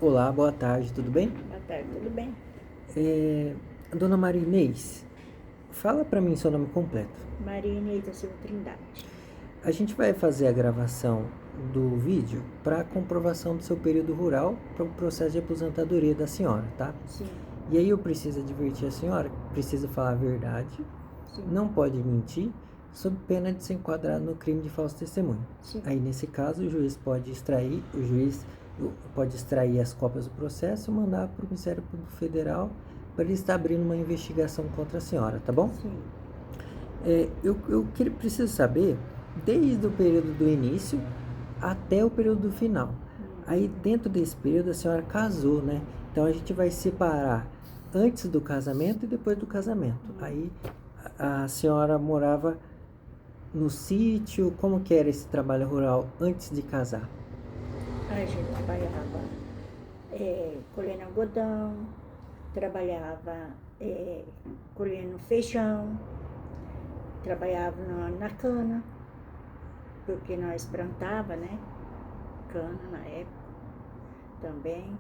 Olá, boa tarde, tudo bem? Boa tarde, tudo bem? Dona Maria Inês, fala para mim seu nome completo. Maria Inês da Silva Trindade. A gente vai fazer a gravação do vídeo para comprovação do seu período rural para o processo de aposentadoria da senhora, tá? Sim, E aí eu preciso advertir a senhora, precisa falar a verdade, sim, não pode mentir, sob pena de ser enquadrado no crime de falso testemunho. sim. Aí nesse caso o juiz pode extrair as cópias do processo e mandar para o Ministério Público Federal para ele estar abrindo uma investigação contra a senhora, tá bom? Sim. Preciso saber desde o período do início até o período do final. Aí dentro desse período a senhora casou, né? Então a gente vai separar antes do casamento e depois do casamento. Aí a senhora morava no sítio, como que era esse trabalho rural antes de casar? A gente trabalhava colhendo algodão, trabalhava colhendo feijão, trabalhava na cana, porque nós plantava, né? Cana na época também.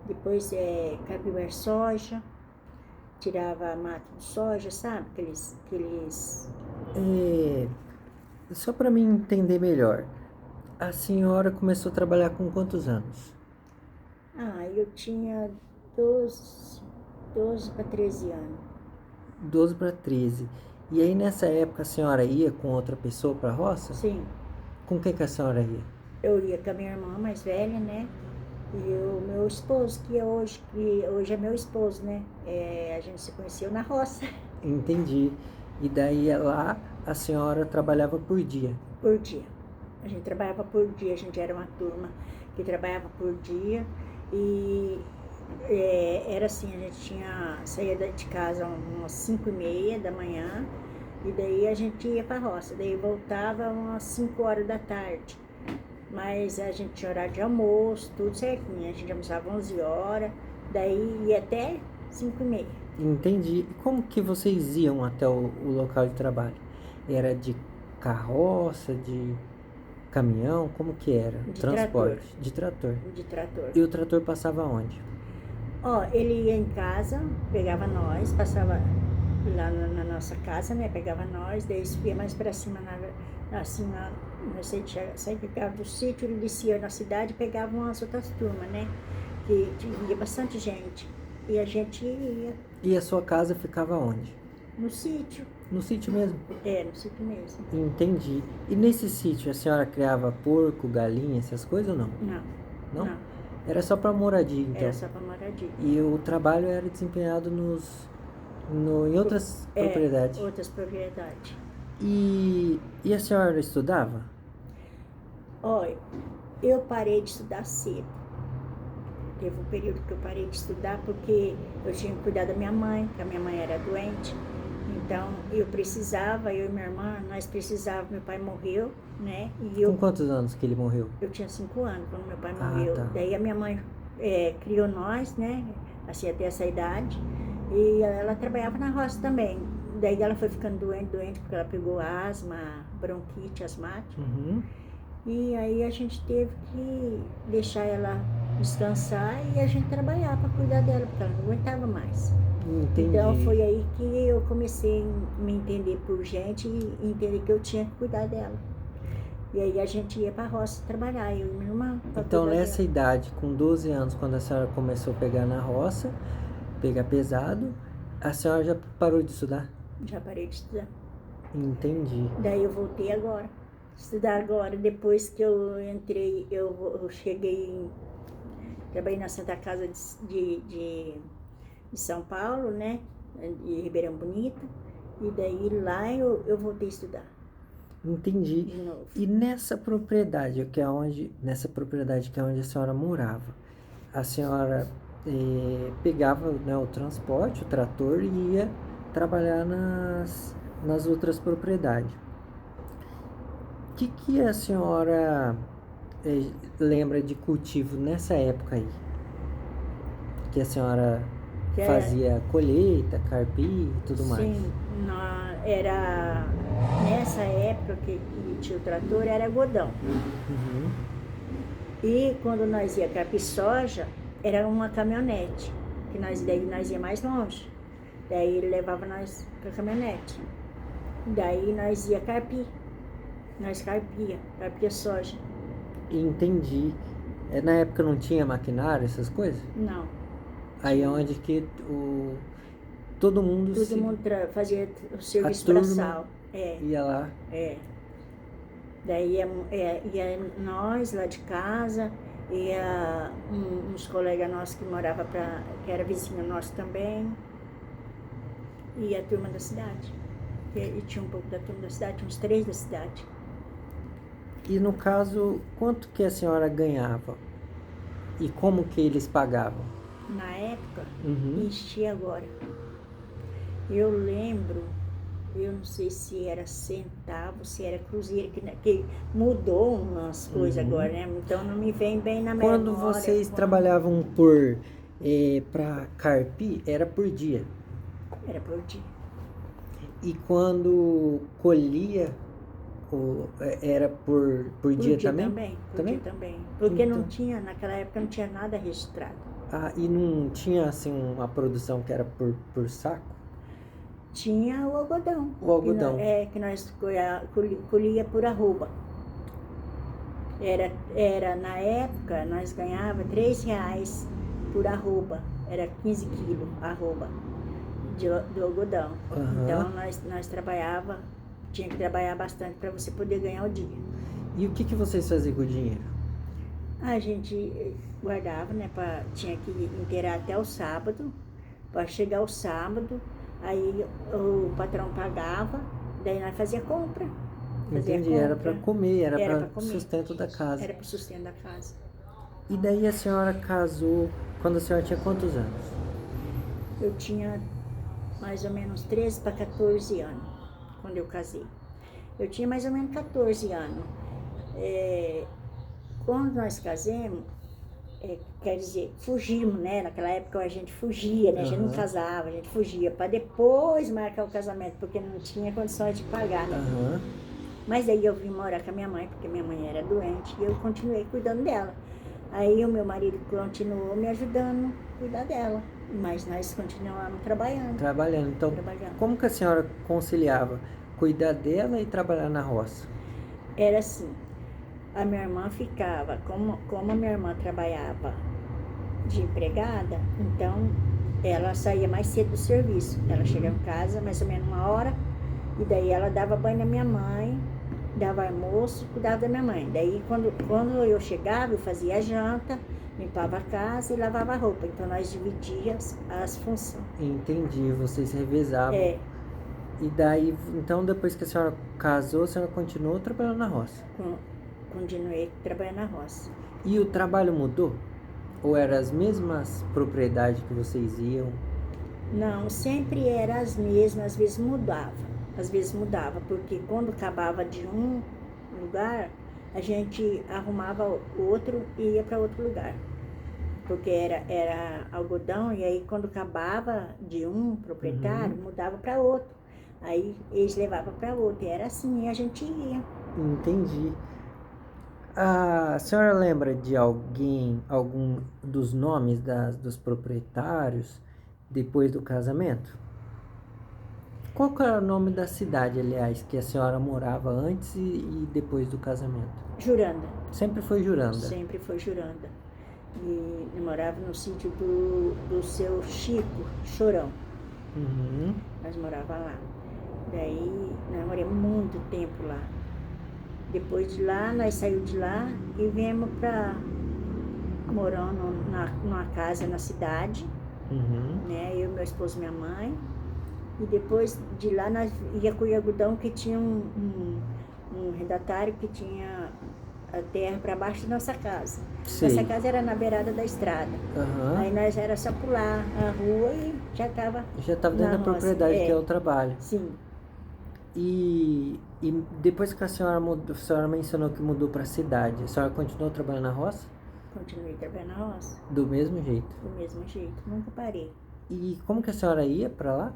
Depois cabia soja, tirava a mata de soja, sabe? Só para mim entender melhor, a senhora começou a trabalhar com quantos anos? Eu tinha 12 para 13 anos. 12 para 13. E aí nessa época a senhora ia com outra pessoa para a roça? Sim, Com quem que a senhora ia? eu ia com a minha irmã mais velha, né? E o meu esposo, que hoje é meu esposo, né? A gente se conheceu na roça. Entendi. E daí lá a senhora trabalhava por dia? Por dia. A gente trabalhava por dia, a gente era uma turma que trabalhava por dia. E era assim, a gente saía de casa umas 5h30 da manhã, e daí a gente ia para a roça, daí voltava umas 5 horas da tarde. Mas a gente tinha horário de almoço, tudo certinho, a gente almoçava 11 horas, daí ia até 5h30. Entendi. E como que vocês iam até o local de trabalho? Era de carroça, de caminhão? Como que era? De Transporte? trator. De trator. De trator. E o trator passava onde? Ele ia em casa, pegava nós, passava lá na nossa casa, né? Pegava nós, daí subia mais para cima, nós saía do sítio, ele descia na cidade e pegava umas outras turmas, né? Que ia bastante gente. E a gente ia E a sua casa ficava onde? no sítio. No sítio mesmo? No sítio mesmo. Entendi. E nesse sítio a senhora criava porco, galinha, essas coisas ou não? Não. Não? Era só para moradia, então? Era só para moradia. E o trabalho era desempenhado em outras propriedades? Outras propriedades. E a senhora estudava? Olha, eu parei de estudar cedo. Teve um período que eu parei de estudar porque eu tinha que cuidar da minha mãe, que a minha mãe era doente. Então, eu e minha irmã, nós precisávamos. Meu pai morreu, né? Com quantos anos que ele morreu? Eu tinha 5 anos quando meu pai morreu. Tá. Daí a minha mãe criou nós, né? Assim, até essa idade. E ela trabalhava na roça também. Daí ela foi ficando doente porque ela pegou asma, bronquite asmática. Uhum. E aí a gente teve que deixar ela descansar e a gente trabalhar para cuidar dela, porque ela não aguentava mais. Entendi. Então foi aí que eu comecei a me entender por gente e entender que eu tinha que cuidar dela. E aí a gente ia para a roça trabalhar, eu e minha irmã. Então nessa idade, com 12 anos, quando a senhora começou a pegar na roça, pegar pesado, a senhora já parou de estudar? Já parei de estudar. Entendi. Daí eu voltei agora, estudar agora. Depois que eu entrei, eu cheguei, trabalhei na Santa Casa de São Paulo, né? De Ribeirão Bonito. E daí lá eu voltei a estudar. Entendi. De novo. E nessa propriedade que é onde a senhora morava, a senhora pegava, né, o transporte, o trator, e ia trabalhar nas outras propriedades. O que a senhora lembra de cultivo nessa época aí? Que a senhora fazia colheita, carpir e tudo mais? Sim, era nessa época que tinha o trator, era algodão. Uhum. E quando nós ia carpir soja, era uma caminhonete, que daí nós ia mais longe. Daí ele levava nós com a caminhonete. Daí nós ia carpir. Nós carpia soja. Entendi. Na época não tinha maquinário, essas coisas? Não. Aí é onde que todo mundo Todo mundo fazia o serviço turma braçal. ia lá. Daí ia nós lá de casa, ia uns colegas nossos que moravam que era vizinho nosso também, e a turma da cidade. E tinha um pouco da turma da cidade, tinha uns 3 da cidade. E no caso, quanto que a senhora ganhava? E como que eles pagavam? Na época, Uhum. enchia agora. Eu lembro, eu não sei se era centavo, se era cruzeiro, que mudou umas coisas agora, né? Então não me vem bem na memória. Quando vocês trabalhavam para carpir, era por dia. Era por dia. E quando colhia, era por dia também? Por dia também. Porque Então. não tinha, naquela época não tinha nada registrado. E não tinha assim uma produção que era por saco? Tinha o algodão. O algodão. Que nós colhia por arroba. Na época, nós ganhava R$3 por arroba. Era 15 quilos arroba do algodão. Uhum. Então nós tinha que trabalhar bastante para você poder ganhar o dia. E o que vocês faziam com o dinheiro? A gente guardava, né? Tinha que inteirar até o sábado. Para chegar o sábado, aí o patrão pagava, daí nós fazia compra. Entendi, era para comer, era para o comer. Sustento da casa. Era para o sustento da casa. E daí a senhora casou quando a senhora tinha quantos anos? Eu tinha mais ou menos 13 para 14 anos, quando eu casei. Eu tinha mais ou menos 14 anos. Quando nós casamos, quer dizer, fugimos, né? Naquela época a gente fugia, né? A gente não casava, a gente fugia para depois marcar o casamento, porque não tinha condições de pagar, né? Uhum. Mas aí eu vim morar com a minha mãe, porque minha mãe era doente, e eu continuei cuidando dela. Aí o meu marido continuou me ajudando a cuidar dela, mas nós continuamos trabalhando. Então, como que a senhora conciliava cuidar dela e trabalhar na roça? Era assim, a minha irmã ficava, como a minha irmã trabalhava de empregada, então ela saía mais cedo do serviço. Ela chegava em casa mais ou menos 1h, e daí ela dava banho na minha mãe, dava almoço, cuidava da minha mãe. Daí quando eu chegava, eu fazia a janta, limpava a casa e lavava a roupa. Então nós dividíamos as funções. Entendi, vocês revezavam. E daí, então depois que a senhora casou, a senhora continuou trabalhando na roça? Continuei trabalhando na roça. E o trabalho mudou? Ou eram as mesmas propriedades que vocês iam? Não, sempre eram as mesmas, às vezes mudava. Às vezes mudava, porque quando acabava de um lugar, a gente arrumava outro e ia para outro lugar. Porque era algodão, e aí quando acabava de um proprietário, mudava para outro. Aí eles levavam para outro, e era assim, e a gente ia. Entendi. A senhora lembra de algum dos nomes dos proprietários depois do casamento? Qual que era o nome da cidade, aliás, que a senhora morava antes e depois do casamento? Juranda. Sempre foi Juranda? Sempre foi Juranda. E eu morava no sítio do seu Chico, Chorão. Nós morávamos lá. Daí, nós moramos muito tempo lá. Depois de lá, nós saímos de lá e viemos para morar numa casa na cidade, né? Eu, meu esposo e minha mãe. E depois de lá, nós ia com o algodão, que tinha um redatário que tinha a terra para baixo da nossa casa. Sim. Nossa casa era na beirada da estrada. Aí nós era só pular a rua e já estava dentro da propriedade, que é o trabalho. Sim. E depois que a senhora mencionou que mudou para a cidade, a senhora continuou trabalhando na roça? Continuei trabalhando na roça. Do mesmo jeito? Do mesmo jeito, nunca parei. E como que a senhora ia para lá?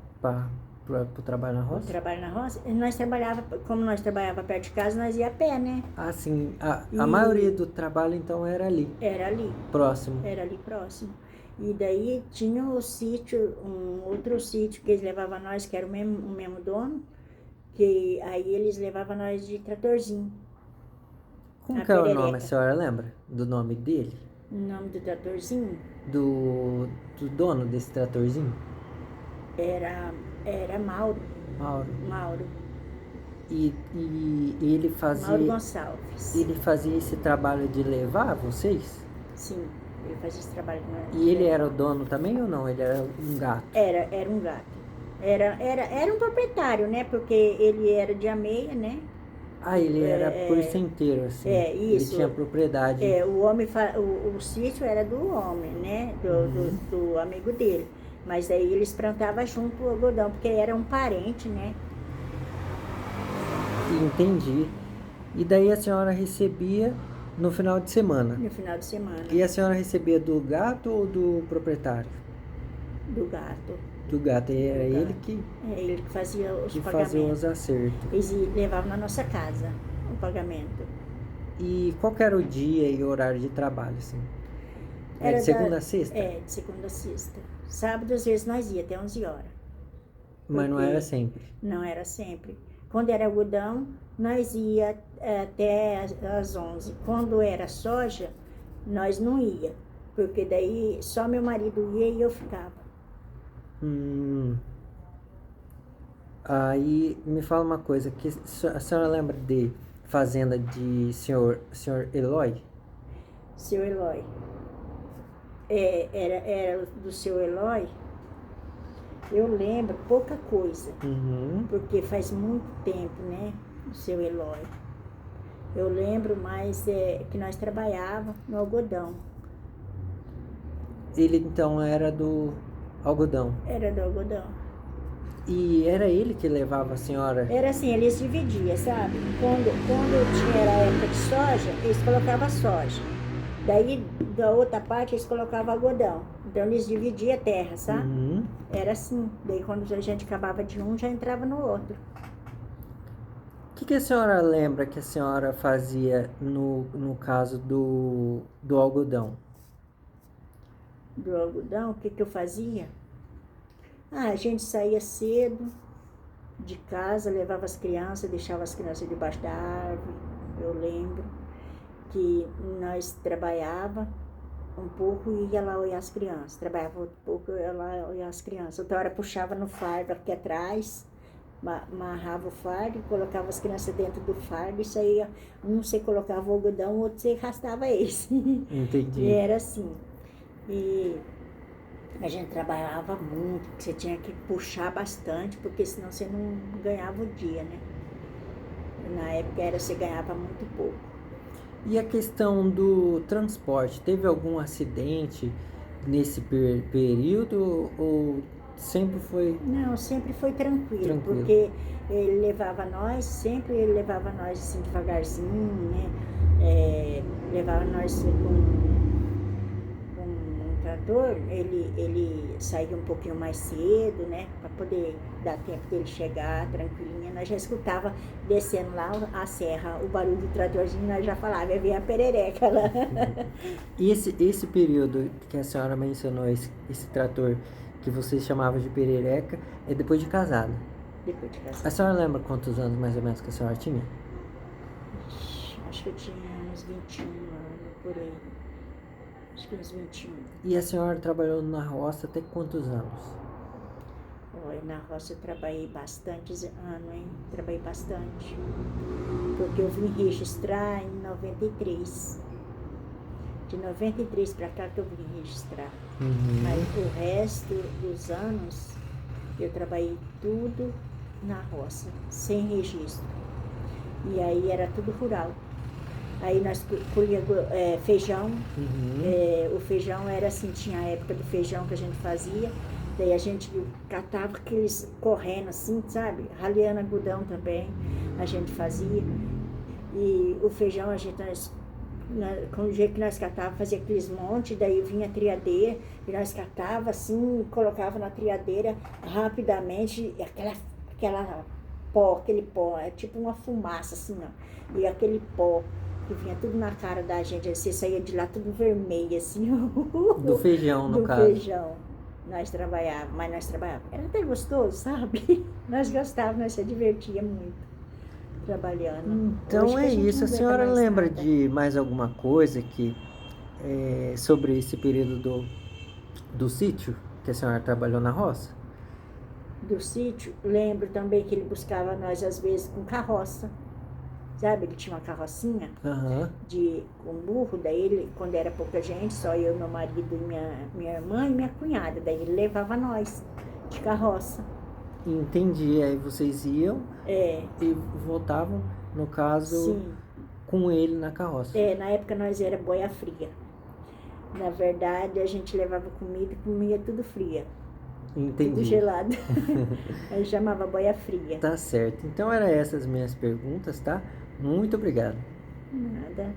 pro trabalho na O roça? trabalho na roça. E nós trabalhava, como nós trabalhava perto de casa, nós ia a pé, né? Ah, sim. A E- maioria do trabalho, então, era ali, Era ali. próximo. Era ali próximo. E daí tinha o sítio, um outro sítio que eles levavam nós, que era o mesmo dono, que aí eles levavam nós de tratorzinho. Como A que é o nome, a perereca. senhora lembra? Do nome dele? O nome do tratorzinho Do dono desse tratorzinho? era Mauro. Mauro. Mauro. E ele Mauro fazia, Gonçalves. ele fazia esse trabalho de levar vocês? Sim, ele fazia esse trabalho. E ele era o dono também ou não? Ele era um gato? Era um gato. Era um proprietário, né? Porque ele era de ameia, né? Ah, ele era porcenteiro, assim. Ele Isso. tinha propriedade. O homem, o sítio era do homem, né? Do amigo dele. Mas aí eles plantavam junto o algodão, porque era um parente, né? Entendi. E daí a senhora recebia no final de semana. No final de semana. E a senhora recebia do gato ou do proprietário? Do gato. Do gato. E era Do ele gato. que, É ele que fazia os que pagamentos. fazia os acertos. Eles levavam na nossa casa o pagamento. E qual que era o dia e o horário de trabalho, assim? Era de segunda a sexta? É, de segunda a sexta. Sábado, às vezes, nós ia até 11 horas. Mas não porque era sempre. Não era sempre. Quando era algodão, nós ia até às 11. Quando era soja, nós não ia. Porque daí só meu marido ia e eu ficava. Aí me fala uma coisa, que a senhora lembra de fazenda de senhor Eloy? Seu Eloy. Era do seu Eloy. Eu lembro pouca coisa. Porque faz muito tempo, né? O seu Eloy. Eu lembro mais que nós trabalhávamos no algodão. Ele então era do algodão. Era do algodão. E era ele que levava a senhora? Era assim, eles dividiam, sabe? Quando tinha a época de soja, eles colocavam soja. Daí, da outra parte, eles colocavam algodão. Então, eles dividiam a terra, sabe? Era assim. Daí, quando a gente acabava de um, já entrava no outro. O que a senhora lembra que a senhora fazia no caso do algodão? Do algodão, o que eu fazia? A gente saía cedo de casa, levava as crianças, deixava as crianças debaixo da árvore. Eu lembro que nós trabalhava um pouco e ia lá olhar as crianças. Trabalhava outro pouco e ia lá olhar as crianças. Outra hora puxava no fardo aqui atrás, amarrava o fardo, colocava as crianças dentro do fardo e saía. Um você colocava o algodão, o outro você arrastava eles. Entendi. E era assim. E a gente trabalhava muito, porque você tinha que puxar bastante, porque senão você não ganhava o dia, né? Na época você ganhava muito pouco. E a questão do transporte, teve algum acidente nesse período ou sempre foi... Não, sempre foi tranquilo, porque ele levava nós assim devagarzinho, né? Levava nós com um trator, ele saía um pouquinho mais cedo, né? Para poder dar tempo dele chegar tranquilinho. Nós já escutava descendo lá a serra, o barulho do tratorzinho, nós já falava, ia ver a perereca lá. E esse período que a senhora mencionou, esse trator que vocês chamavam de perereca, é depois de casada? Depois de casada. A senhora lembra quantos anos mais ou menos que a senhora tinha? Acho que eu tinha uns 21 anos, por aí. Acho que uns 21. E a senhora trabalhou na roça até quantos anos? Olha, na roça eu trabalhei bastantes anos, hein? Trabalhei bastante. Porque eu vim registrar em 93. De 93 para cá que eu vim registrar. Mas o resto dos anos eu trabalhei tudo na roça, sem registro. E aí era tudo rural. Aí nós colhíamos feijão. O feijão era assim, tinha a época do feijão que a gente fazia. Daí a gente catava aqueles correndo assim, sabe? Raleando algodão também, a gente fazia. E o feijão nós Com o jeito que nós catava, fazia aqueles montes, daí vinha a triadeira, e nós catava assim, colocava na triadeira rapidamente, e aquele pó, é tipo uma fumaça assim, ó. E aquele pó que vinha tudo na cara da gente, você saía de lá tudo vermelho, assim, Do feijão, no do caso. feijão. Nós trabalhávamos, mas nós trabalhávamos. Era até gostoso, sabe? Nós gostávamos, nós se divertia muito trabalhando. Então Hoje que é a gente isso. não A aguenta senhora mais lembra nada. de mais alguma coisa que sobre esse período do sítio que a senhora trabalhou na roça? Do sítio, lembro também que ele buscava nós às vezes com carroça, sabe? Ele tinha uma carrocinha Aham, com burro, daí ele, quando era pouca gente, só eu, meu marido, e minha irmã e minha cunhada, daí ele levava nós de carroça. entendi. Aí vocês iam É, e voltavam, no caso, sim. com ele na carroça. Na época nós era boia fria. Na verdade, a gente levava comida e comia tudo fria, tudo Entendi. gelado. Aí chamava boia fria. Tá certo. Então eram essas minhas perguntas, tá? Muito obrigado. Nada.